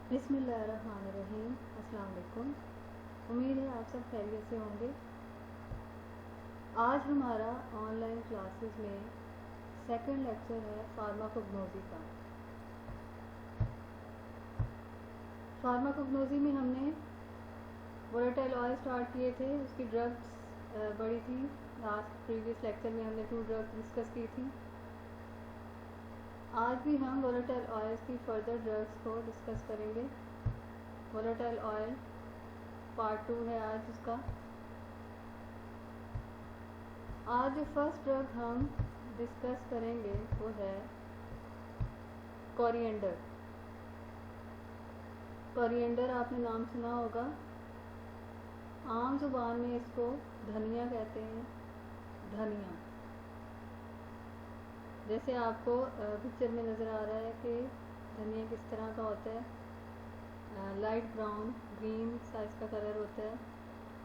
बिस्मिल्लाहिर्रहमानिर्रहीम। अस्सलाम वालेकुम। उम्मीद है आप सब खैरियत से होंगे। आज हमारा ऑनलाइन क्लासेस में सेकंड लेक्चर है फार्माकोग्नोजी का। फार्माकोग्नोजी में हमने वोलेटाइल ऑयल स्टार्ट किए थे, उसकी ड्रग्स पढ़ी थी। लास्ट प्रीवियस लेक्चर में हमने 2 ड्रग्स डिस्कस की थी। आज भी हम वोलेटाइल ऑयल्स की फर्दर ड्रग्स को डिस्कस करेंगे। वोलेटाइल ऑयल पार्ट 2 है आज उसका। आज जो फर्स्ट ड्रग हम डिस्कस करेंगे वो है कोरिएंडर। कोरिएंडर आपने नाम सुना होगा। आम जुबान में इसको धनिया कहते हैं। धनिया, जैसे आपको पिक्चर में नज़र आ रहा है कि धनिया किस तरह का होता है। लाइट ब्राउन ग्रीन सा इसका कलर होता है।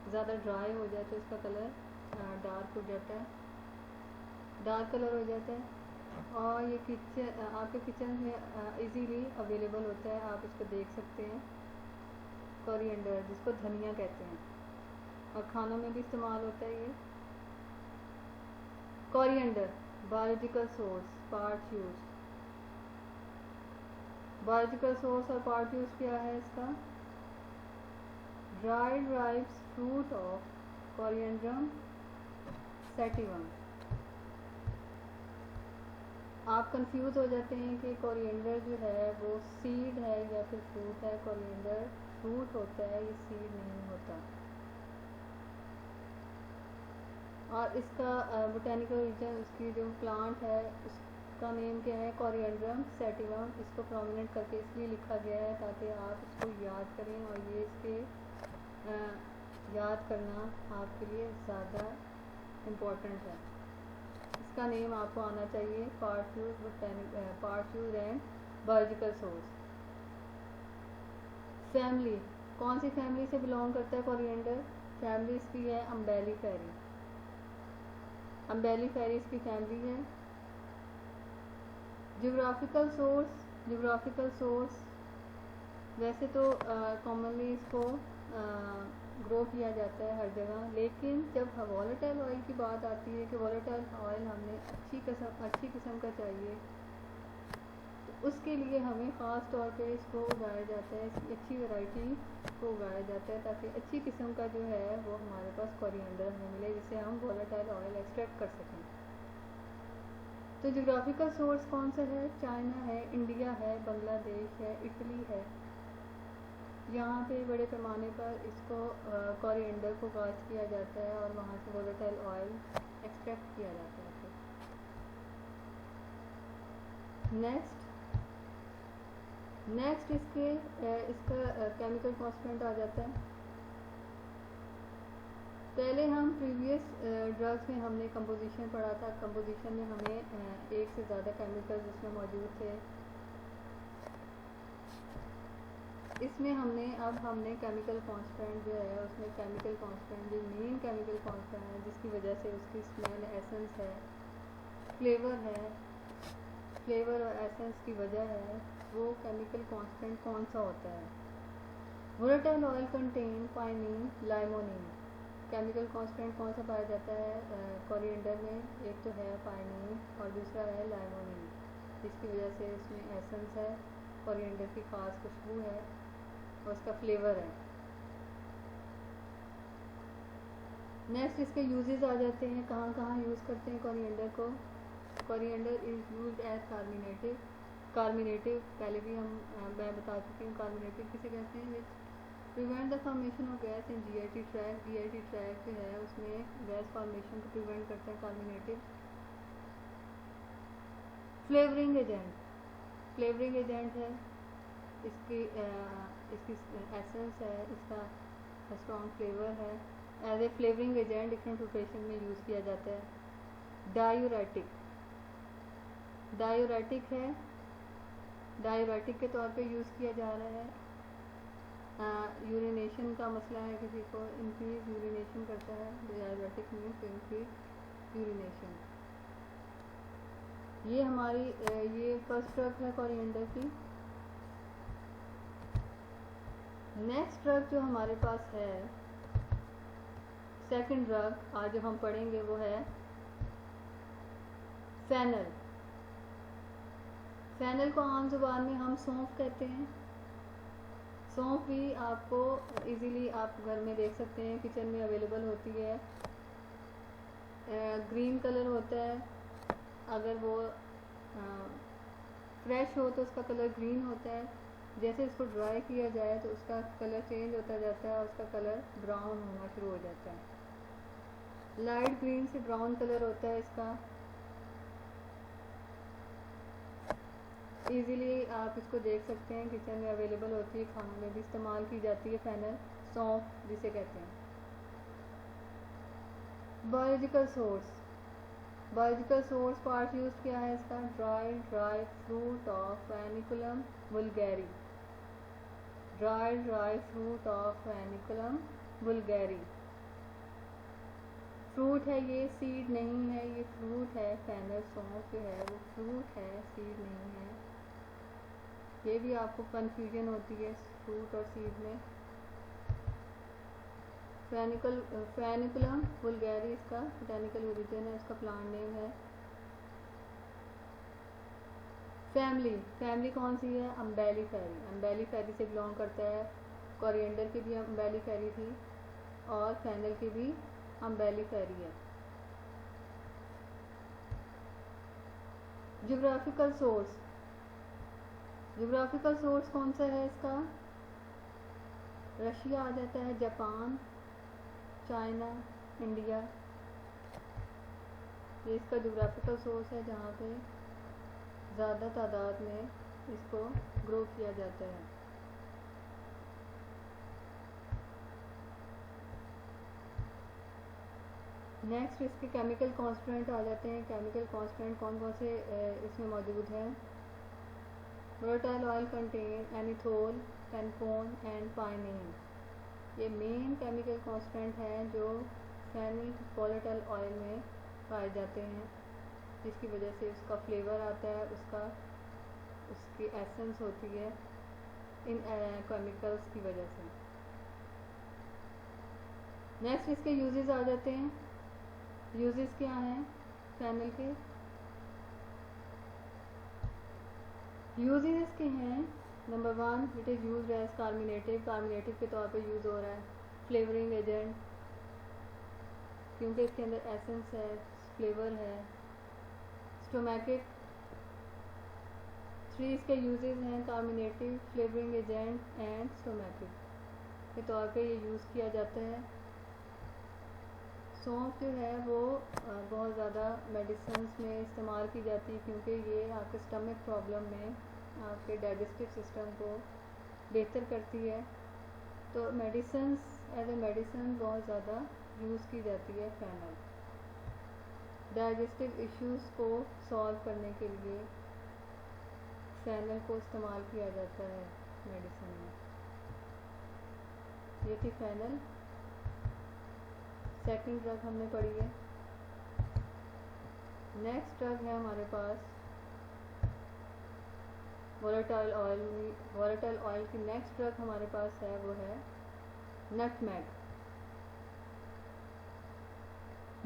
ज़्यादा ड्राई हो जाए तो इसका कलर डार्क हो जाता है, डार्क कलर हो जाता है। और ये आपके किचन में इजीली अवेलेबल होता है, आप इसको देख सकते हैं। कोरिएंडर जिसको धनिया कहते हैं और खानों में भी इस्तेमाल होता है ये। Coriander biological source, part use. Biological source और पार्ट यूज क्या है इसका? Dried ripes fruit of coriandrum sativum. आप कंफ्यूज हो जाते हैं कि कोरिएंडर जो है वो सीड है या फिर फ्रूट है। कोरिएंडर फ्रूट होता है, ये सीड नहीं होता। और इसका बोटेनिकल रीजन, उसकी जो प्लांट है उसका नेम क्या है? Coriandrum sativum. इसको प्रोमिनेंट करके इसलिए लिखा गया है ताकि आप इसको याद करें, और ये इसके याद करना आपके लिए ज़्यादा इम्पोर्टेंट है। इसका नेम आपको आना चाहिए part use and biological source. Family, कौन सी फैमिली से बिलोंग करता है कोरिएंडर? फैमिली इसकी है अम्बेलिफेरी। अम्बेलिफेरी इसकी फैमिली है। ज्योग्राफिकल सोर्स, ज्योग्राफिकल सोर्स वैसे तो कॉमनली इसको ग्रो किया जाता है हर जगह, लेकिन जब वोलेटाइल ऑयल की बात आती है कि वोलेटाइल ऑयल हमें अच्छी किस्म का चाहिए, तो उसके लिए हमें ख़ास तौर पे इसको उगाया जाता है, इसकी अच्छी वैरायटी को उगाया जाता है ताकि अच्छी किस्म का जो है वो हमारे पास कोरिएंडर हमें मिले, जिससे हम वोलेटाइल ऑयल एक्सट्रैक्ट कर सकें। तो ज्योग्राफिकल सोर्स कौन सा है? चाइना है, इंडिया है, बांग्लादेश है, इटली है। यहाँ पे बड़े पैमाने पर इसको कोरिएंडर को काश्त किया जाता है और वहाँ से वोलेटाइल ऑयल एक्सट्रैक्ट किया जाता है। नेक्स्ट इसका केमिकल कॉन्स्टेंट आ जाता है। पहले हम प्रीवियस ड्रग्स में हमने कंपोजिशन पढ़ा था। कंपोजिशन में हमें एक से ज़्यादा केमिकल्स इसमें मौजूद थे। इसमें हमने केमिकल कांस्टेंट जो है उसमें केमिकल कांस्टेंट जो मेन केमिकल कांस्टेंट है जिसकी वजह से उसकी स्मेल, एसेंस है, फ्लेवर है, फ्लेवर और एसेंस की वजह है, वो केमिकल कांस्टेंट कौन सा होता है? Volatile oil contain pinene, लाइमोनिन। Chemical constant कौन सा पाया जाता है कोरिएंडर में? एक तो है पाइनिन और दूसरा है लाइमोनिन, जिसकी वजह से इसमें एसेंस है, कोरिएंडर की खास खुशबू है और उसका फ्लेवर है। नेक्स्ट इसके यूजेस आ जाते हैं। कहाँ कहाँ यूज़ करते हैं कोरिएंडर को? Coriander is used as carminative पहले भी मैं बता चुकी हूँ। कार्मिनेटिव किसे कहते हैं? Which prevent the formation of gas in GIT tract. GIT tract जो है उसमें गैस फॉर्मेशन को प्रिवेंट करता है carminative. Flavouring agent, flavouring agent है, इसकी एसेंस है, इसका स्ट्रॉन्ग फ्लेवर है। As a flavouring agent different preparation में यूज़ किया जाता है। डायूरेटिक, डायूरेटिक है, डायूरेटिक के तौर पे यूज़ किया जा रहा है। यूरिनेशन का मसला है किसी को, इंक्रीज यूरिनेशन करता है, डायूरेटिक मीन्स इंक्रीज यूरिनेशन। ये हमारी ये फर्स्ट ड्रग है कोरिएंडर की। नेक्स्ट ड्रग जो हमारे पास है, सेकंड ड्रग आज जो हम पढ़ेंगे वो है फेनल। फेनल को आम जुबान में हम सौंफ कहते हैं। सौंफ भी आपको इजीली आप घर में देख सकते हैं, किचन में अवेलेबल होती है। ग्रीन कलर होता है, अगर वो फ्रेश हो तो उसका कलर ग्रीन होता है। जैसे इसको ड्राई किया जाए तो उसका कलर चेंज होता जाता है और उसका कलर ब्राउन होना शुरू हो जाता है। लाइट ग्रीन से ब्राउन कलर होता है इसका। इजीली आप इसको देख सकते हैं, किचन में अवेलेबल होती है, खाने में भी इस्तेमाल की जाती है फेनल, सौंफ जिसे कहते हैं। Biological source, biological source part use किया है इसका, dry fruit of foeniculum vulgare. Dry fruit of foeniculum vulgare. Fruit है ये, सीड नहीं है, ये फ्रूट है। फेनल सौंफ जो है वो फ्रूट है, सीड नहीं है। ये भी आपको कंफ्यूजन होती है फ्रूट और सीड में। फेनिकुलम वुल्गैरी इसका बोटैनिकल ओरिजिन है, इसका प्लांट नेम है। फैमिली कौन सी है? अम्बेलिफेरी। अम्बेलिफेरी से बिलोंग करता है। कोरिएंडर की भी अम्बेलिफेरी थी और फेनल की भी अम्बेलिफेरी है। ज्योग्राफिकल सोर्स, ज्योग्राफिकल सोर्स कौन सा है इसका? रशिया आ जाता है, जापान, चाइना, इंडिया। ये इसका ज्योग्राफिकल सोर्स है जहाँ पे ज़्यादा तादाद में इसको ग्रो किया जाता है। नेक्स्ट इसके केमिकल कांस्टेंट आ जाते हैं। केमिकल कांस्टेंट कौन कौन से इसमें मौजूद हैं? Volatile oil contain anethole, fenchone and pinene. ये मेन केमिकल कांस्टेंट हैं जो फेनिल वोलेटाइल ऑयल में पाए जाते हैं, जिसकी वजह से उसका फ्लेवर आता है, उसकी एसेंस होती है इन केमिकल्स की वजह से। नेक्स्ट इसके यूजेस आ जाते हैं। यूजेस क्या हैं फेनल के? यूजेस इसके हैं, number 1 it is use as carminative. Carminative के तौर पे यूज़ हो रहा है। फ्लेवरिंग एजेंट, क्योंकि इसके अंदर एसेंस है, फ्लेवर है। स्टोमैटिक, 3 इसके यूजेस हैं, कार्मिनेटिव, फ्लेवरिंग एजेंट एंड स्टोमैटिक के तौर पे ये यूज़ किया जाता है। सौंफ जो है वो बहुत ज़्यादा मेडिसिन्स में इस्तेमाल की जाती है, क्योंकि ये आपके स्टमक प्रॉब्लम में आपके डाइजेस्टिव सिस्टम को बेहतर करती है। तो मेडिसिन्स एज ए मेडिसिन बहुत ज़्यादा यूज़ की जाती है फेनल। डाइजेस्टिव इश्यूज़ को सॉल्व करने के लिए फेनल को इस्तेमाल किया जाता है मेडिसिन में। ये थी फेनल। सेकंड ड्रग हमने पढ़ी है। नेक्स्ट ड्रग है हमारे पास वोलेटाइल ऑयल। वोलेटाइल ऑयल की नेक्स्ट ड्रग हमारे पास है वो है नटमेग।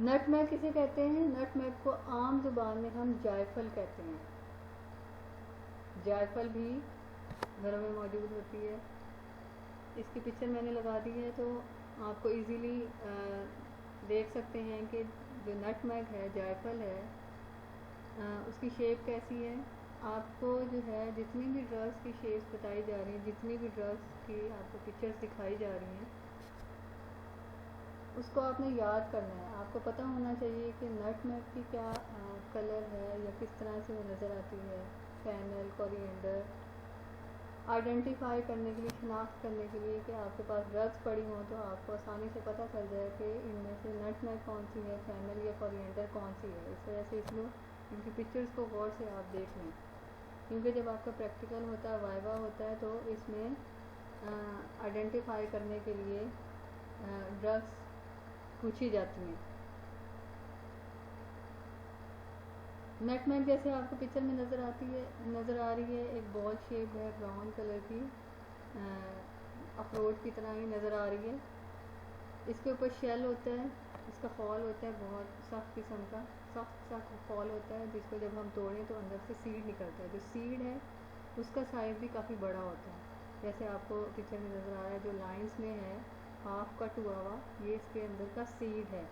नटमेग किसे कहते हैं? नटमेग को आम जुबान में हम जायफल कहते हैं। जायफल भी घरों में मौजूद होती है। इसकी पिक्चर मैंने लगा दी है तो आपको इजीली देख सकते हैं कि जो नटमेग है, जायफल है, उसकी शेप कैसी है। आपको जो है जितनी भी ड्रग्स की शेप्स बताई जा रही हैं, जितनी भी ड्रग्स की आपको पिक्चर्स दिखाई जा रही हैं, उसको आपने याद करना है। आपको पता होना चाहिए कि नटमेग की क्या कलर है या किस तरह से वो नज़र आती है। फेनल, कोरिएंडर आइडेंटिफाई करने के लिए, शनाख्त करने के लिए कि आपके पास ड्रग्स पड़ी हों तो आपको आसानी से पता चल जाए कि इनमें से नटमेग कौन सी है, फेनल या कोरिएंडर कौन सी है। इस वजह से इसमें इनकी पिक्चर्स को गौर से आप देख लें, क्योंकि जब आपका प्रैक्टिकल होता है, वाइवा होता है, तो इसमें आइडेंटिफाई करने के लिए ड्रग्स पूछी जाती हैं। नटमेग जैसे आपको पिक्चर में नज़र आ रही है, एक बॉल शेप है ब्राउन कलर की। अखरोट की तरह ही नज़र आ रही है। इसके ऊपर शेल होता है, इसका फॉल होता है बहुत सख्त किस्म का, सख्त फॉल होता है, जिसको जब हम तोड़ें तो अंदर से सीड निकलता है। जो सीड है उसका साइज़ भी काफ़ी बड़ा होता है, जैसे आपको पिक्चर में नज़र आ रहा है। जो लाइंस में है हाफ कट हुआ हुआ, ये इसके अंदर का सीड है।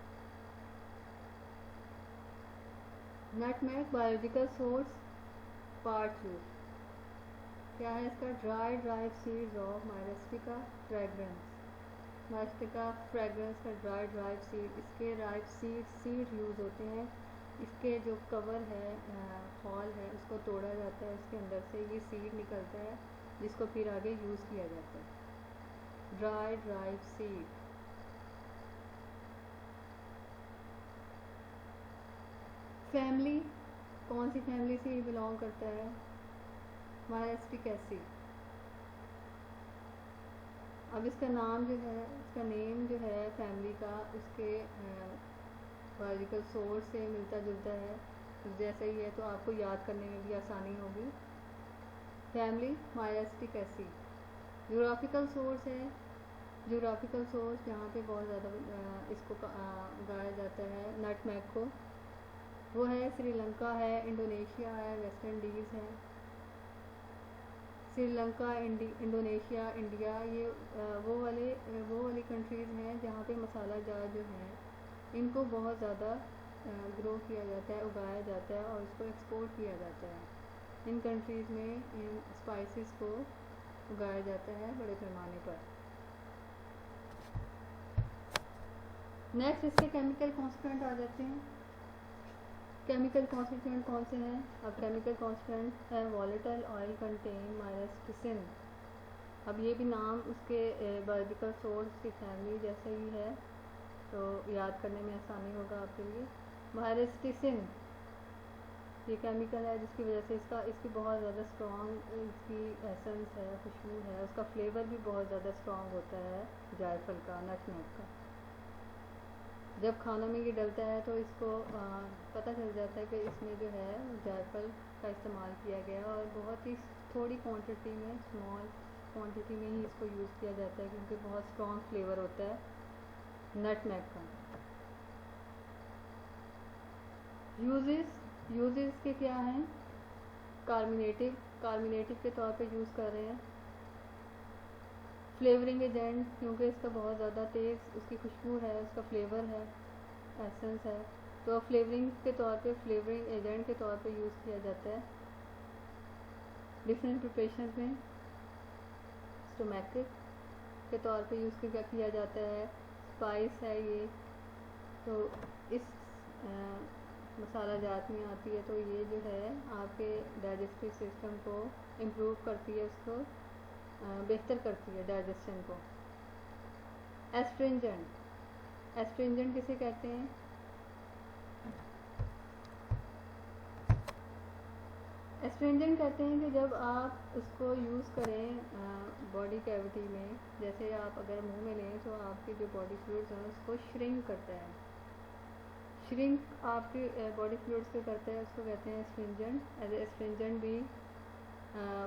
नटमेग बायोलॉजिकल सोर्स पार्ट 2 क्या है इसका? Dried seeds of myristica fragrans. Myristica fragrans का ड्राइव सीड, इसके राइव सीड यूज़ होते हैं। इसके जो कवर है, फॉल है, उसको तोड़ा जाता है, उसके अंदर से ये सीड निकलता है, जिसको फिर आगे यूज़ किया जाता है। Drive seed. फैमिली, कौन सी फैमिली से ये बिलोंग करता है? माइरिस्टिकेसी। अब इसका नाम जो है, इसका नेम जो है फैमिली का, उसके बायोलॉजिकल सोर्स से मिलता जुलता है। जैसा ही है तो आपको याद करने में भी आसानी होगी। फैमिली माइरिस्टिकेसी। ज्योग्राफिकल सोर्स है, ज्योग्राफिकल सोर्स जहाँ पे बहुत ज़्यादा इसको उगाया जाता है नटमेग को, वो है श्रीलंका है, इंडोनेशिया है, वेस्ट इंडीज़ है। श्रीलंका, इंडोनेशिया, इंडिया, ये वो वाली कंट्रीज़ हैं जहाँ पे मसाला जार जो हैं इनको बहुत ज़्यादा ग्रो किया जाता है, उगाया जाता है और इसको एक्सपोर्ट किया जाता है। इन कंट्रीज़ में इन स्पाइसेस को उगाया जाता है बड़े पैमाने पर। नेक्स्ट इसके केमिकल कॉन्स्टिट्यूएंट आ जाते हैं। केमिकल कॉन्स्टिट्यूएंट कौन से हैं? अब केमिकल कॉन्स्टिट्यूएंट है वॉलेटाइल ऑयल कंटेन माइरिस्टिसिन। अब ये भी नाम उसके बायोलॉजिकल सोर्स की फैमिली जैसे ही है, तो याद करने में आसानी होगा आपके लिए। माइरिस्टिसिन ये केमिकल है जिसकी वजह से इसकी बहुत ज़्यादा स्ट्रॉन्ग इसकी एसेंस है, खुशबू है, उसका फ्लेवर भी बहुत ज़्यादा स्ट्रॉन्ग होता है जायफल का, नटमेग का। जब खानों में ये डलता है तो इसको पता चल जाता है कि इसमें जो है जायफल का इस्तेमाल किया गया और बहुत ही थोड़ी क्वांटिटी में, स्मॉल क्वांटिटी में ही इसको यूज़ किया जाता है, क्योंकि बहुत स्ट्रॉन्ग फ्लेवर होता है नटमेग का। यूजेस के क्या हैं? कार्मिनेटिव के तौर पे यूज़ कर रहे हैं। फ्लेवरिंग एजेंट, क्योंकि इसका बहुत ज़्यादा तेज़ उसकी खुशबू है, उसका फ्लेवर है, एसेंस है, तो फ्लेवरिंग के तौर पे, फ्लेवरिंग एजेंट के तौर पे यूज़ किया जाता है डिफरेंट प्रिपरेशन में। स्टोमैटिक के तौर पे यूज़ किया जाता है। स्पाइस है ये, तो इस मसाला जात में आती है, तो ये जो है आपके डाइजेस्टिव सिस्टम को इम्प्रूव करती है, उसको बेहतर करती है डाइजेशन को। एस्ट्रिंजेंट किसे कहते हैं? एस्ट्रिंजेंट कहते हैं कि जब आप उसको यूज़ करें बॉडी कैविटी में, जैसे आप अगर मुंह में लें तो आपके जो बॉडी फ्लूइड्स हैं उसको श्रिंक करता है। श्रिंक आपके बॉडी फ्लूइड्स को करता है, उसको कहते हैं एस्ट्रिंजेंट। एज एस्ट्रिंजेंट भी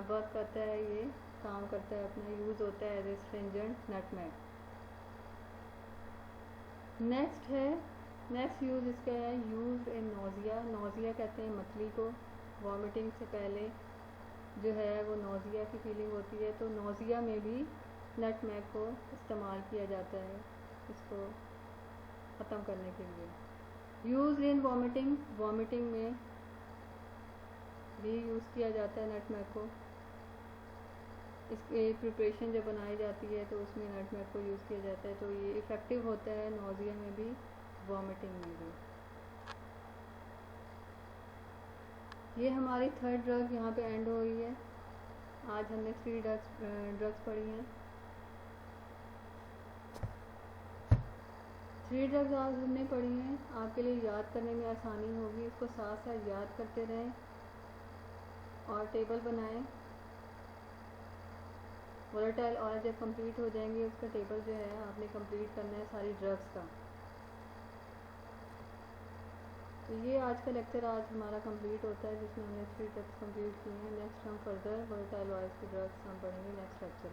वर्क करता है, ये काम करता है, अपना यूज़ होता है as astringent nutmeg. Next use इसका है यूज़ इन नोज़िया। नोज़िया कहते हैं मतली को। वॉमिटिंग से पहले जो है वो नोज़िया की फीलिंग होती है, तो नोज़िया में भी नटमेग को इस्तेमाल किया जाता है इसको ख़त्म करने के लिए। यूज़ इन वॉमिटिंग में भी यूज़ किया जाता है नटमेग को। इसकी प्रिपरेशन जब बनाई जाती है तो उसमें नटमेग को यूज़ किया जाता है, तो ये इफ़ेक्टिव होता है नोज़िया में भी, वॉमिटिंग में भी। ये हमारी थर्ड ड्रग यहाँ पे एंड हो रही है। आज हमने 3 ड्रग्स पढ़ी हैं। 3 ड्रग्स आज हमने पढ़ी हैं, आपके लिए याद करने में आसानी होगी। इसको साथ साथ याद करते रहें और टेबल बनाएं। वोलेटाइल ऑयल जब कंप्लीट हो जाएंगे, उसका टेबल जो है आपने कंप्लीट करना है सारी ड्रग्स का। तो ये आज का लेक्चर आज हमारा कंप्लीट होता है, जिसमें हमने 3 ड्रग्स कंप्लीट किए हैं। नेक्स्ट हम फर्दर वोलेटाइल ऑयल्स की ड्रग्स हम पढ़ेंगे नेक्स्ट लेक्चर।